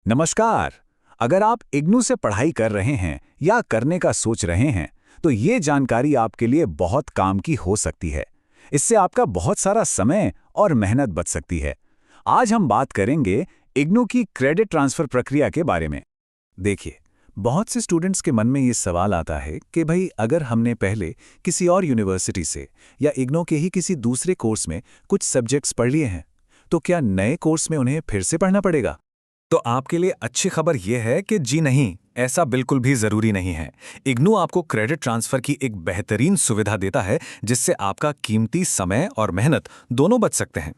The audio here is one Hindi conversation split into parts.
नमस्कार। अगर आप इग्नू से पढ़ाई कर रहे हैं या करने का सोच रहे हैं, तो ये जानकारी आपके लिए बहुत काम की हो सकती है। इससे आपका बहुत सारा समय और मेहनत बच सकती है। आज हम बात करेंगे इग्नू की क्रेडिट ट्रांसफर प्रक्रिया के बारे में। देखिए, बहुत से स्टूडेंट्स के मन में ये सवाल आता है कि भाई अगर हमने पहले किसी और यूनिवर्सिटी से या इग्नू के ही किसी दूसरे कोर्स में कुछ सब्जेक्ट्स पढ़ लिए हैं, तो क्या नए कोर्स में उन्हें फिर से पढ़ना पड़ेगा? तो आपके लिए अच्छी खबर यह है कि जी नहीं, ऐसा बिल्कुल भी जरूरी नहीं है। इग्नू आपको क्रेडिट ट्रांसफर की एक बेहतरीन सुविधा देता है, जिससे आपका कीमती समय और मेहनत दोनों बच सकते हैं।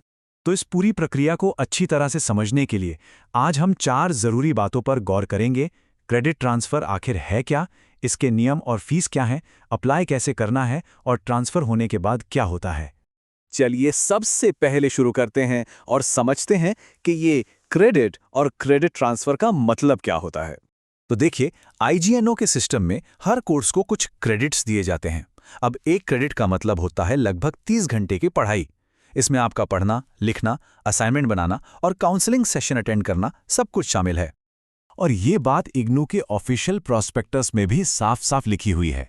तो इस पूरी प्रक्रिया को अच्छी तरह से समझने के लिए आज हम 4 जरूरी बातों पर गौर करेंगे। क्रेडिट ट्रांसफर आखिर है क्या, इसके नियम और फीस क्या हैं, अप्लाई कैसे करना है और ट्रांसफर होने के बाद क्या होता है। चलिए सबसे पहले शुरू करते हैं और समझते हैं कि ये क्रेडिट और क्रेडिट ट्रांसफर का मतलब क्या होता है। तो देखिए, आईजीएनओ के सिस्टम में हर कोर्स को कुछ क्रेडिट्स दिए जाते हैं। अब एक क्रेडिट का मतलब होता है लगभग 30 घंटे की पढ़ाई। इसमें आपका पढ़ना, लिखना, असाइनमेंट बनाना और काउंसलिंग सेशन अटेंड करना सब कुछ शामिल है। और ये बात इग्नू के ऑफिशियल प्रॉस्पेक्टस में भी साफ साफ लिखी हुई है।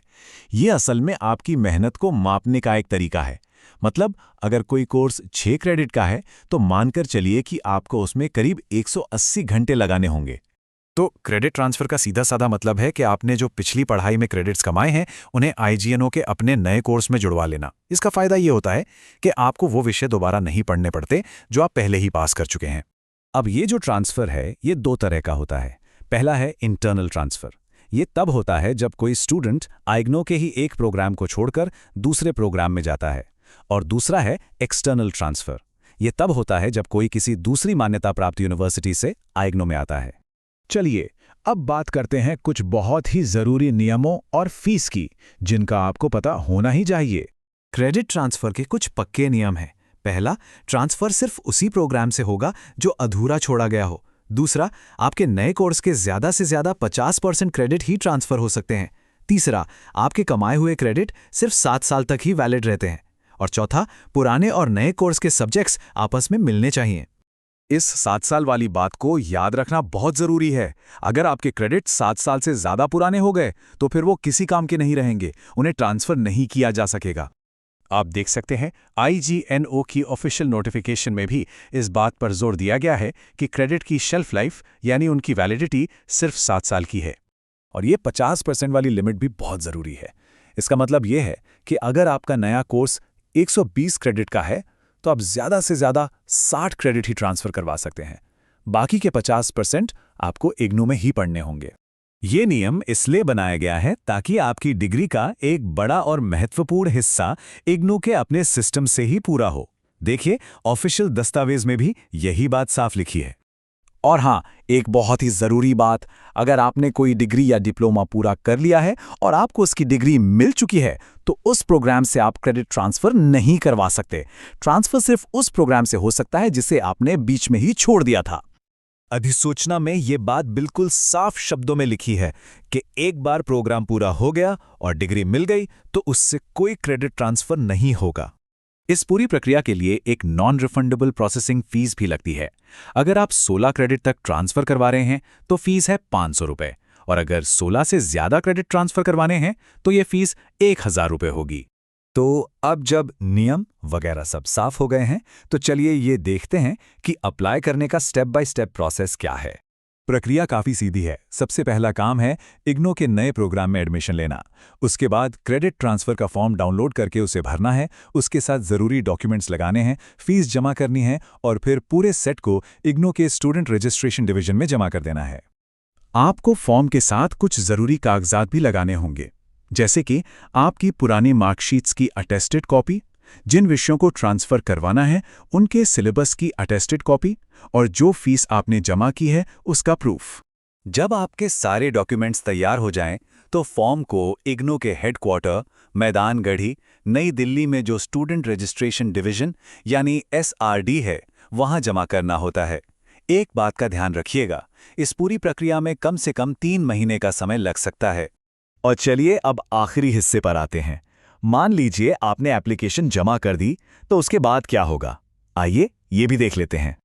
ये असल में आपकी मेहनत को मापने का एक तरीका है। मतलब अगर कोई कोर्स 6 क्रेडिट का है, तो मानकर चलिए कि आपको उसमें करीब 180 घंटे लगाने होंगे। तो क्रेडिट ट्रांसफर का सीधा साधा मतलब है कि आपने जो पिछली पढ़ाई में क्रेडिट्स कमाए हैं, उन्हें आईजीएनओ के अपने नए कोर्स में जुड़वा लेना। इसका फायदा ये होता है कि आपको वो विषय दोबारा नहीं पढ़ने पड़ते जो आप पहले ही पास कर चुके हैं। अब ये जो ट्रांसफर है, ये 2 तरह का होता है। पहला है इंटरनल ट्रांसफर। ये तब होता है जब कोई स्टूडेंट इग्नू के ही एक प्रोग्राम को छोड़कर दूसरे प्रोग्राम में जाता है। और दूसरा है एक्सटर्नल ट्रांसफर। ये तब होता है जब कोई किसी दूसरी मान्यता प्राप्त यूनिवर्सिटी से इग्नू में आता है। चलिए, अब बात करते हैं कुछ बहुत ही जरूरी नियमों और फीस की, जिनका आपको पता होना ही चाहिए। क्रेडिट ट्रांसफर के कुछ पक्के नियम हैं। पहला, ट्रांसफर सिर्फ उसी प्रोग्राम से होगा जो अधूरा छोड़ा गया हो। दूसरा, आपके नए कोर्स के ज्यादा से ज्यादा 50% क्रेडिट ही ट्रांसफर हो सकते हैं। तीसरा, आपके कमाए हुए क्रेडिट सिर्फ 7 साल तक ही वैलिड रहते हैं। और चौथा, पुराने और नए कोर्स के सब्जेक्ट्स आपस में मिलने चाहिए। इस 7 साल वाली बात को याद रखना बहुत जरूरी है। अगर आपके क्रेडिट 7 साल से ज्यादा पुराने हो गए, तो फिर वो किसी काम के नहीं रहेंगे, उन्हें ट्रांसफर नहीं किया जा सकेगा। आप देख सकते हैं, आईजीएनओ की ऑफिशियल नोटिफिकेशन में भी इस बात पर जोर दिया गया है कि क्रेडिट की शेल्फ लाइफ यानी उनकी वैलिडिटी सिर्फ 7 साल की है। और ये 50% वाली लिमिट भी बहुत जरूरी है। इसका मतलब ये है कि अगर आपका नया कोर्स 120 क्रेडिट का है, तो आप ज्यादा से ज्यादा 60 क्रेडिट ही ट्रांसफर करवा सकते हैं। बाकी के 50% आपको इग्नू में ही पढ़ने होंगे। ये नियम इसलिए बनाया गया है ताकि आपकी डिग्री का एक बड़ा और महत्वपूर्ण हिस्सा इग्नू के अपने सिस्टम से ही पूरा हो। देखिए, ऑफिशियल दस्तावेज में भी यही बात साफ लिखी है। और हाँ, एक बहुत ही ज़रूरी बात, अगर आपने कोई डिग्री या डिप्लोमा पूरा कर लिया है और आपको उसकी डिग्री मिल चुकी है, तो उस प्रोग्राम से आप क्रेडिट ट्रांसफ़र नहीं करवा सकते। ट्रांसफ़र सिर्फ उस प्रोग्राम से हो सकता है जिसे आपने बीच में ही छोड़ दिया था। अधिसूचना में ये बात बिल्कुल साफ शब्दों में लिखी है कि एक बार प्रोग्राम पूरा हो गया और डिग्री मिल गई, तो उससे कोई क्रेडिट ट्रांसफ़र नहीं होगा। इस पूरी प्रक्रिया के लिए एक नॉन रिफंडेबल प्रोसेसिंग फीस भी लगती है। अगर आप 16 क्रेडिट तक ट्रांसफर करवा रहे हैं, तो फीस है 500 रुपये, और अगर 16 से ज्यादा क्रेडिट ट्रांसफर करवाने हैं, तो ये फीस 1000 रुपये होगी। तो अब जब नियम वगैरह सब साफ हो गए हैं, तो चलिए ये देखते हैं कि अप्लाई करने का स्टेप बाय स्टेप प्रोसेस क्या है। प्रक्रिया काफ़ी सीधी है। सबसे पहला काम है इग्नू के नए प्रोग्राम में एडमिशन लेना। उसके बाद क्रेडिट ट्रांसफ़र का फॉर्म डाउनलोड करके उसे भरना है, उसके साथ ज़रूरी डॉक्यूमेंट्स लगाने हैं, फीस जमा करनी है और फिर पूरे सेट को इग्नू के स्टूडेंट रजिस्ट्रेशन डिवीजन में जमा कर देना है। आपको फॉर्म के साथ कुछ ज़रूरी कागजात भी लगाने होंगे, जैसे कि आपकी पुरानी मार्कशीट्स की अटेस्टेड कॉपी, जिन विषयों को ट्रांसफ़र करवाना है उनके सिलेबस की अटेस्टेड कॉपी और जो फीस आपने जमा की है उसका प्रूफ। जब आपके सारे डॉक्यूमेंट्स तैयार हो जाएं, तो फॉर्म को इग्नू के हेडक्वार्टर मैदानगढ़ी, नई दिल्ली में जो स्टूडेंट रजिस्ट्रेशन डिवीजन यानी एसआरडी है, वहां जमा करना होता है। एक बात का ध्यान रखिएगा, इस पूरी प्रक्रिया में कम से कम 3 महीने का समय लग सकता है। और चलिए अब आखिरी हिस्से पर आते हैं। मान लीजिए आपने एप्लीकेशन जमा कर दी, तो उसके बाद क्या होगा? आइए ये भी देख लेते हैं।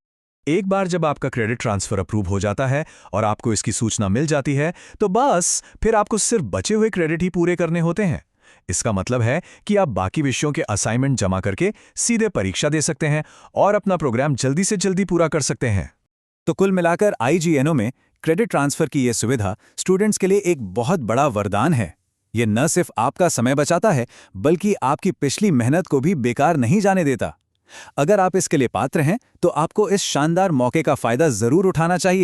एक बार जब आपका क्रेडिट ट्रांसफर अप्रूव हो जाता है और आपको इसकी सूचना मिल जाती है, तो बस फिर आपको सिर्फ बचे हुए क्रेडिट ही पूरे करने होते हैं। इसका मतलब है कि आप बाकी विषयों के असाइनमेंट जमा करके सीधे परीक्षा दे सकते हैं और अपना प्रोग्राम जल्दी से जल्दी पूरा कर सकते हैं। तो कुल मिलाकर IGNO में क्रेडिट ट्रांसफर की यह सुविधा स्टूडेंट्स के लिए एक बहुत बड़ा वरदान है। ये न सिर्फ आपका समय बचाता है, बल्कि आपकी पिछली मेहनत को भी बेकार नहीं जाने देता। अगर आप इसके लिए पात्र हैं, तो आपको इस शानदार मौके का फायदा जरूर उठाना चाहिए।